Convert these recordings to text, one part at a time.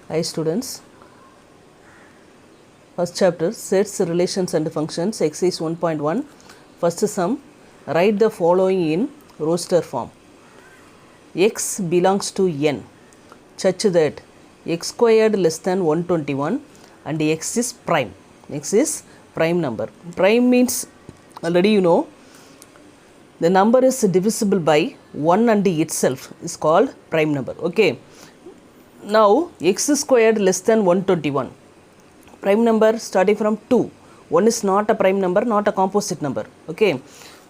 Hi students, first chapter sets, relations and functions, exercise 1.1. First sum, write the following in roster form. X belongs to n such that x squared less than 121 and x is prime. X is prime number. Prime means already you know the number is divisible by 1 and itself is called prime number. Okay. Now x squared less than 121. Prime number starting from 2. 1 is not a prime number, not a composite number. Okay.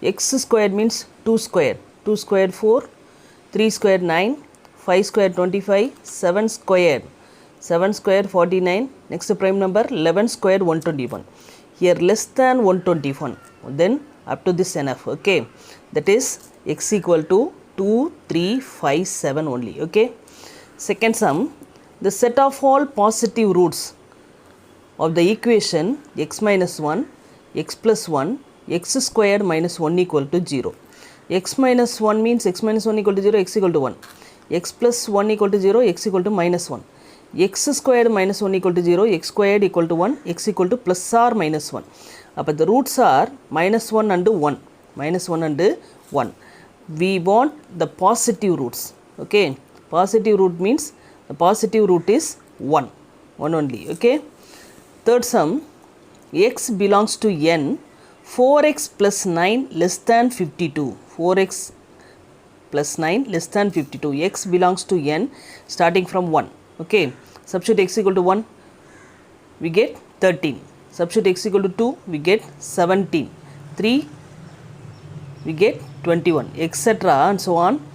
X squared means 2 square. 2 squared 4, 3 squared 9, 5 squared 25, 7 squared. 7 squared 49. Next prime number 11 squared 121. Here less than 121. Then up to this enough. Okay. That is x equal to 2, 3, 5, 7 only. Okay. Second sum, the set of all positive roots of the equation x minus 1, x plus 1, x squared minus 1 equal to 0. X minus 1 means x minus 1 equal to 0, x equal to 1. X plus 1 equal to 0, x equal to minus 1. X squared minus 1 equal to 0, x squared equal to 1, x equal to plus or minus 1. But the roots are minus 1 and 1. Minus 1 and 1. We want the positive roots. Okay. Positive root means the positive root is 1. 1 only. Okay. Third sum, x belongs to n, 4x plus 9 less than 52. 4x plus 9 less than 52. X belongs to n starting from 1. Okay. Substitute x equal to 1, we get 13. Substitute x equal to 2, we get 17. 3, we get 21, etc. and so on.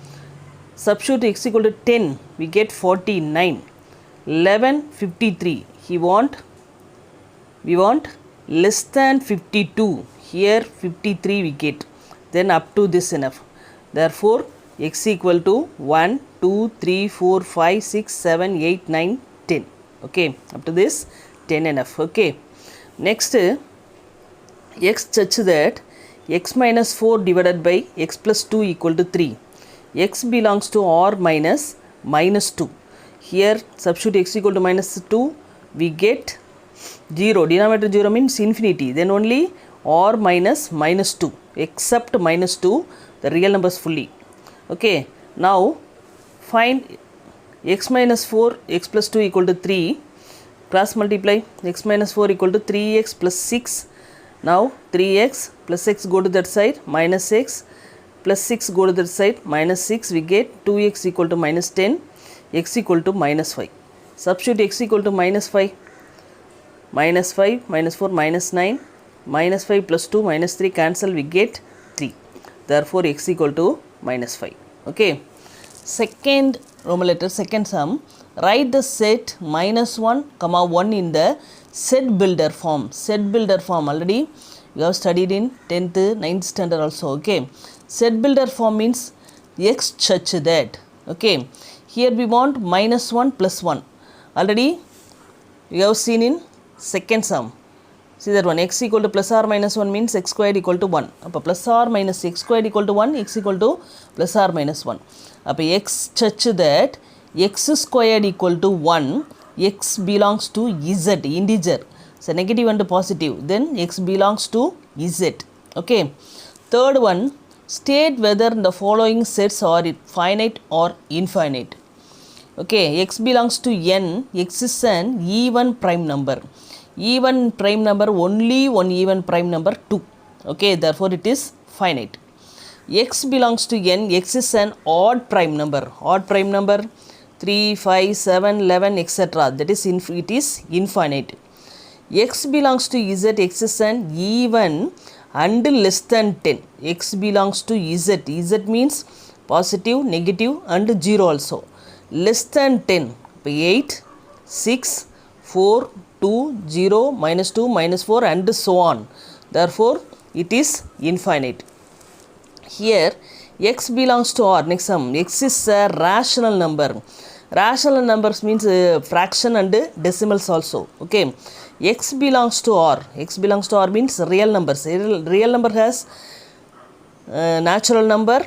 Substitute x equal to 10, we get 49. 11, 53. We want less than 52. Here 53 we get. Then up to this enough. Therefore, x equal to 1, 2, 3, 4, 5, 6, 7, 8, 9, 10. Okay. Up to this 10 enough. Okay. Next, x such that x minus 4 divided by x plus 2 equal to 3. X belongs to r minus minus 2. Here substitute x equal to minus 2, we get 0. Denominator 0 means infinity. Then only r minus minus 2. Except minus 2, the real numbers fully. Okay. Now find x minus 4, x plus 2 equal to 3. Cross multiply. X minus 4 equal to 3x plus 6. Now 3x plus x go to that side, minus x plus 6 go to that side, minus 6, we get 2x equal to minus 10, x equal to minus 5. Substitute x equal to minus 5, minus 5, minus 4, minus 9, minus 5 plus 2, minus 3 cancel, we get 3. Therefore, x equal to minus 5. Okay. Second Roman letter, second sum, write the set minus 1, comma 1 in the set builder form. Set builder form already you have studied in 10th, 9th standard also. Okay. Set builder form means x such that. Okay. Here we want minus 1 plus 1. Already you have seen in second sum. See that one, x equal to plus or minus 1 means x squared equal to 1. Appa plus or minus x squared equal to 1, x equal to plus or minus 1. Appa x such that x squared equal to 1, x belongs to z, integer. So negative and positive. Then x belongs to z. Okay. Third one, state whether the following sets are finite or infinite. Okay. X belongs to n, x is an even prime number. Even prime number, only one even prime number 2. Okay. Therefore, it is finite. X belongs to n, x is an odd prime number. Odd prime number 3, 5, 7, 11, etc. That is, it is infinite. X belongs to z, x is an even and less than 10. X belongs to z. Z means positive, negative and 0 also. Less than 10. 8, 6, 4, 2, 0, minus 2, minus 4 and so on. Therefore, it is infinite. Here, x belongs to r. Next sum, x is a rational number. Rational numbers means fraction and decimals also. Okay. X belongs to r. X belongs to r means real numbers. Real number has natural number,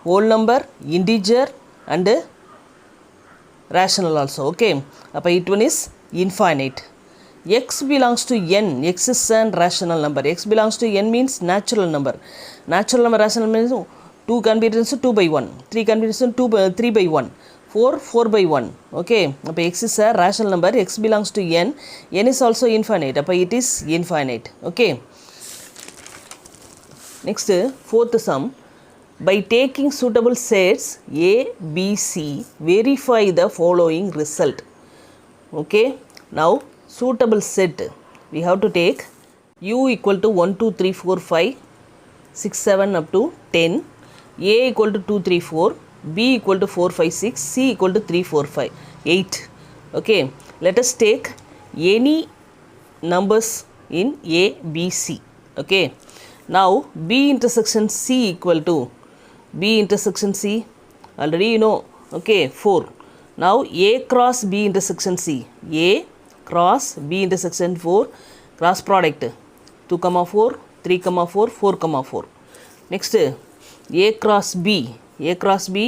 whole number, integer and rational also. Okay, அப்போ it one is infinite. X belongs to n. X is an rational number. X belongs to n means natural number. Natural number rational means 2 can be written 2 by 1, 3 can be written 3 by 1, 4 by 1. Okay, அப்போ x is a rational number. X belongs to n. N is also infinite. அப்போ it is infinite. Okay, next fourth sum. By taking suitable sets A, B, C, verify the following result. Okay, now suitable set we have to take U equal to 1, 2, 3, 4, 5, 6, 7 up to 10, A equal to 2, 3, 4, B equal to 4, 5, 6, C equal to 3, 4, 5, 8. Okay, let us take any numbers in A, B, C. Okay, now B intersection C equal to B intersection C, already you know. Okay, 4. Now A cross B intersection C, A cross B intersection 4, cross product 2, 4, 3, 4, 4, 4. Next A cross B, A cross B,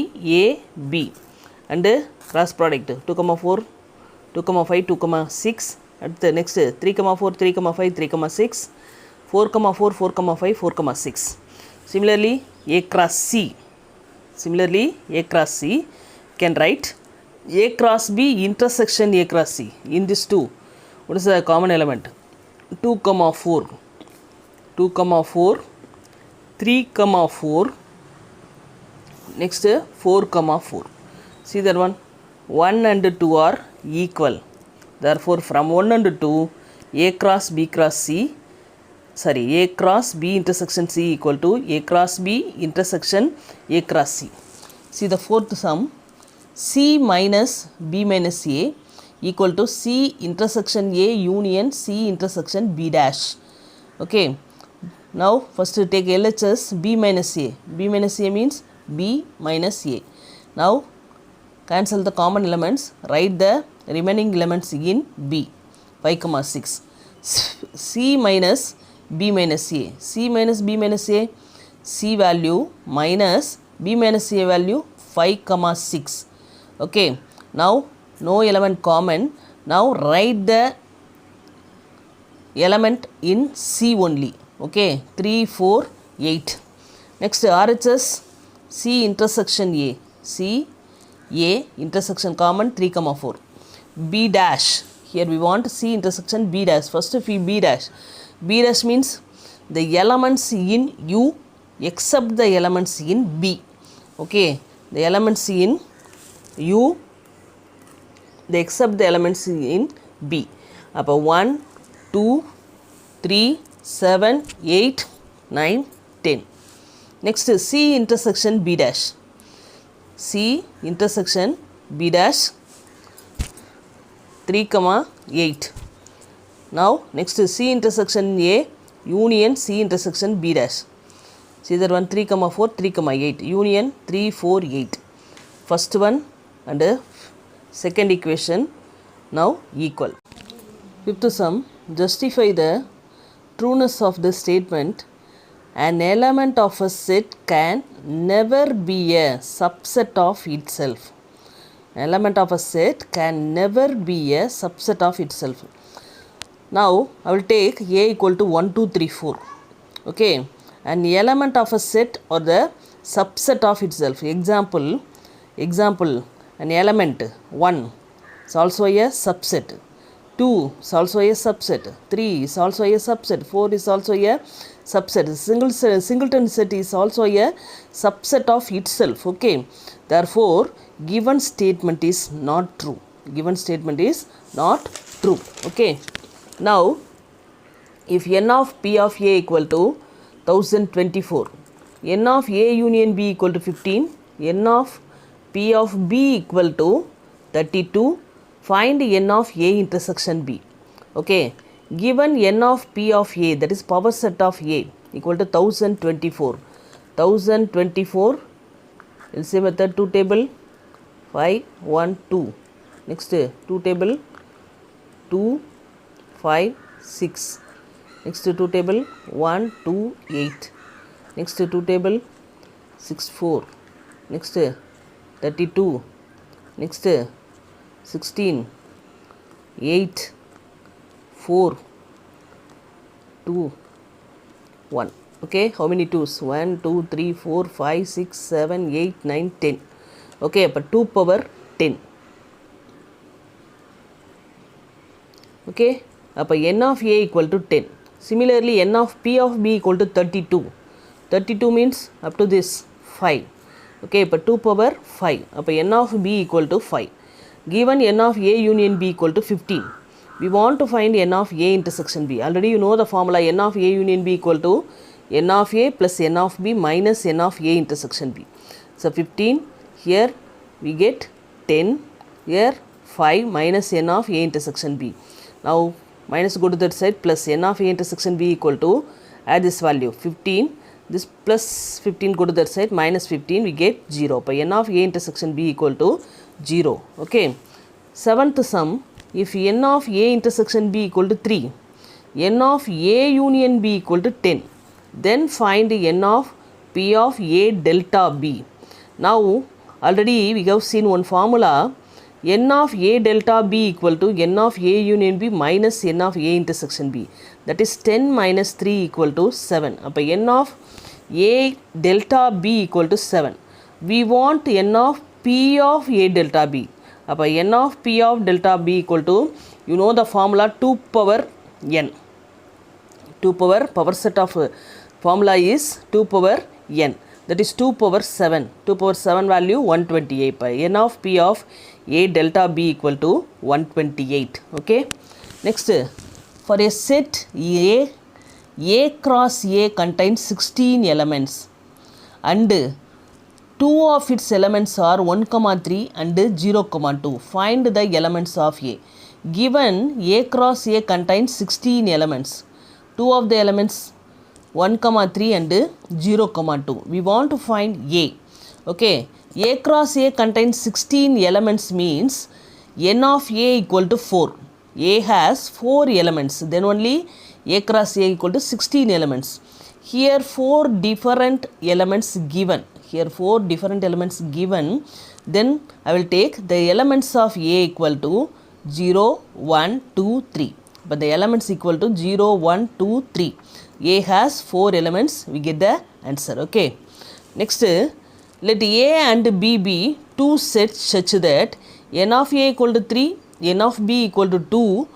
A, B, and cross product 2, 4, 2, 5, 2, 6. At the next 3, 4, 3, 5, 3, 6, 4, 4, 4, 5, 4, 6. Similarly A cross C, A cross C can write A cross B intersection A cross C. In this two, what is the common element? 2, 4, 2, 4, 3, 4, next 4, 4. See that one? 1 and 2 are equal. Therefore, from 1 and 2, A cross B cross C, sorry, A cross B intersection C equal to A cross B intersection A cross C. See the fourth sum. C minus B minus A equal to C intersection A union C intersection B dash. Okay, now first take LHS B minus A. B minus A means B minus A. Now cancel the common elements, write the remaining elements in B, 5, 6. C minus B minus A, C minus B minus A, C value minus B minus A value 5, 6. Okay, now no element common. Now write the element in C only. Okay, 3, 4, 8. Next RHS C intersection A, C, A intersection common 3, 4. B dash, here we want C intersection B dash. First B dash. B dash means the elements in U except the elements in B. Okay, the elements in U, they accept the elements in B. Appo 1, 2, 3, 7, 8, 9, 10. Next C intersection B dash. C intersection B dash 3, 8. Now next C intersection A union C intersection B dash. See that one, 3, 4, 3, 8 union 3, 4, 8. First one and second equation now equal. Fifth sum, justify the trueness of the statement. An element of a set can never be a subset of itself. Element of a set can never be a subset of itself. Now I will take A equal to 1, 2, 3, 4. Okay, an element of a set or the subset of itself. Example, an element 1 is also a subset, 2 is also a subset, 3 is also a subset, 4 is also a subset. Singleton set is also a subset of itself. Okay, therefore given statement is not true. Given statement is not true. Okay, now if n of P of A equal to 1024, n of A union B equal to 15, n of P of B equal to 32, find n of A intersection B. Okay, given n of P of A, that is power set of A, equal to 1024. 1024, LCM method 2 table 5, 1, 2. Next 2 table 2, 5, 6. Next 2 table 1, 2, 8. Next 2 table 6, 4. Next 32. Next 16, 8, 4, 2, 1. Okay, how many 2's? 1, 2, 3, 4, 5, 6, 7, 8, 9, 10. Okay, but 2 power 10. Okay, n of a equal to 10. Similarly, n of p of b equal to 32. 32 means up to this 5. Okay, but 2 power 5. n of b equal to 5. Given n of a union b equal to 15. We want to find n of a intersection b. Already you know the formula, n of a union b equal to n of a plus n of b minus n of a intersection b. So 15, here we get 10, here 5 minus n of a intersection b. Now minus go to that side, plus n of a intersection b equal to, add this value 15, this plus 15 go to that side, minus 15, we get 0. By n of a intersection b equal to 0. Okay. Seventh sum, if n of a intersection b equal to 3, n of a union b equal to 10, then find n of p of a delta b. Now already we have seen one formula, n of a delta b equal to n of a union b minus n of a intersection b. That is 10 minus 3 equal to 7. n of a delta b equal to 7. We want n of p of a delta b. n of p of delta b equal to, you know the formula, 2 power n. 2 power set of formula is 2 power n. That is 2 power 7. 2 power 7 value 128. By n of p of a delta b equal to 128. Okay. Next, for a set A cross A contains 16 elements and 2 of its elements are 1, 3 and 0, 2. Find the elements of A. Given A cross A contains 16 elements, 2 of the elements 1, 3 and 0, 2. We want to find A. Okay. A cross A contains 16 elements means n of A equal to 4. A has 4 elements. Then only A cross A equal to 16 elements. Here 4 different elements given. Here 4 different elements given. Then I will take the elements of A equal to 0, 1, 2, 3. But the elements equal to 0, 1, 2, 3. A has 4 elements. We get the answer. Okay. Next, let A and B be two sets such that n of A equal to 3, n of B equal to 2,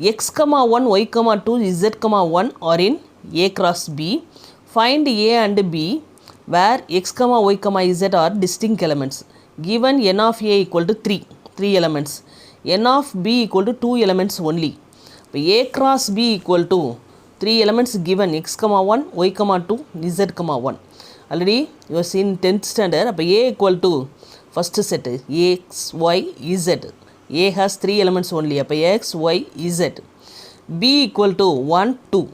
x, 1, y, 2, z, 1 are in A cross B. Find A and B where x, y, z are distinct elements. Given n of A equal to 3 elements, n of B equal to 2 elements only. A cross B equal to 3 elements given, x, 1, y, 2, z, 1. Already you have seen 10th standard. A equal to first set x, y, z. A has 3 elements only. X, y, z. B equal to 1, 2.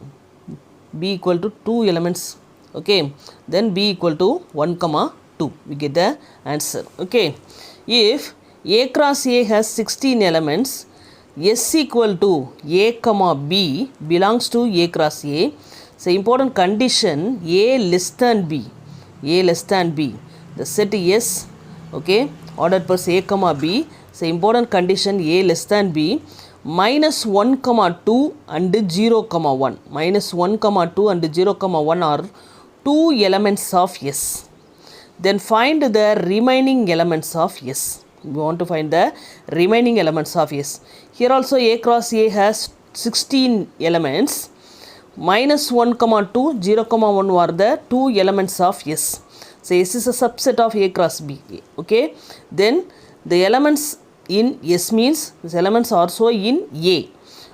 B equal to 2 elements. Okay. Then B equal to 1, 2. We get the answer. Okay. If A cross A has 16 elements, S equal to A, B belongs to A cross A. So important condition, A less than B. A less than B. The set S, okay, ordered per A, B. So important condition, A less than B. Minus 1, 2 and 0, 1. Minus 1, 2 and 0, 1 are 2 elements of S. Then find the remaining elements of S. We want to find the remaining elements of S. Here also A cross A has 16 elements. Minus 1, 2, 0, 1 are the 2 elements of S. So S is a subset of A cross B. Okay. Then the elements in S means these elements are also in A.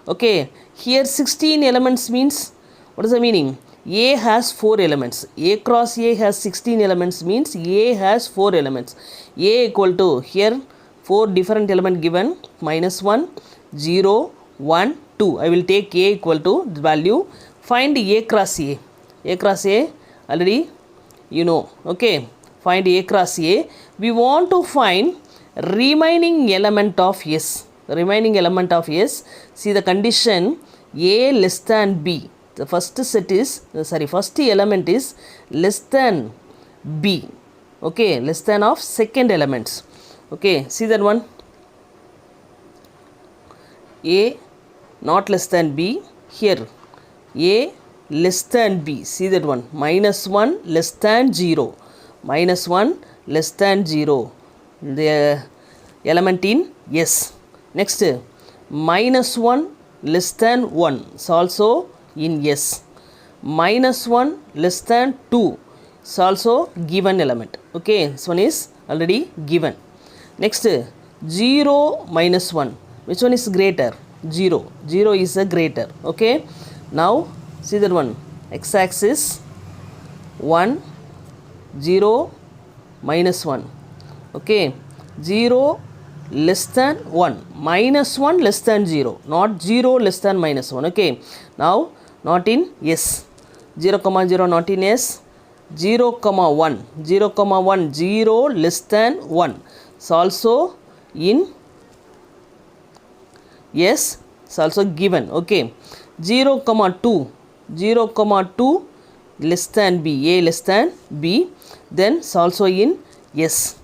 Okay. Here 16 elements means, what is the meaning? A has 4 elements. A cross A has 16 elements means A has 4 elements. A equal to, here 4 different element given, minus 1, 0, 1, 2. I will take A equal to the value. Find A cross A. A cross A already you know. Okay. Find A cross A. We want to find remaining element of S. Remaining element of S. See the condition, A less than B. The first set is, first element is less than B. Okay. Less than of second elements. Okay. See that one. A not less than B. Here A less than B, see that one, minus 1 less than 0, minus 1 less than 0, the element in S. Next minus 1 less than 1 is also in S. Minus 1 less than 2 is also given element. Okay, this one is already given. Next 0 minus 1, which one is greater? 0. 0 is a greater. Okay, now see that one, x-axis 1, 0, minus 1. Okay, 0 less than 1, minus 1 less than 0, not 0 less than minus 1. Okay, now not in S. 0 comma 0 not in S. 0 comma 1, 0 comma 1, 0 less than 1 is also in S, is also given. Okay, 0 comma 2, 0 comma 2 less than B, A less than B, then is also in S.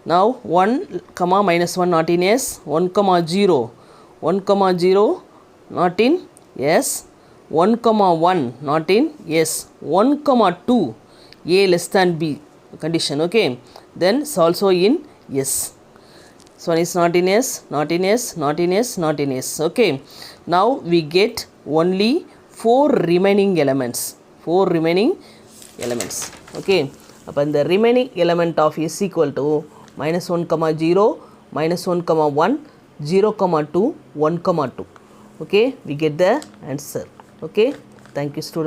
Now 1 comma minus 1 not in S. 1 comma 0, 1 comma 0 not in S. 1 comma 1 not in S. 1 comma 2 A less than B condition. Okay, then is also in S. So one is not in S, not in S, not in S, not in S. Okay, now we get only 4 remaining elements. 4 remaining elements. Okay, upon the remaining element of S equal to minus 1 comma 0, minus 1 comma 1, 0 comma 2, 1 comma 2. Okay, we get the answer. Okay, thank you students.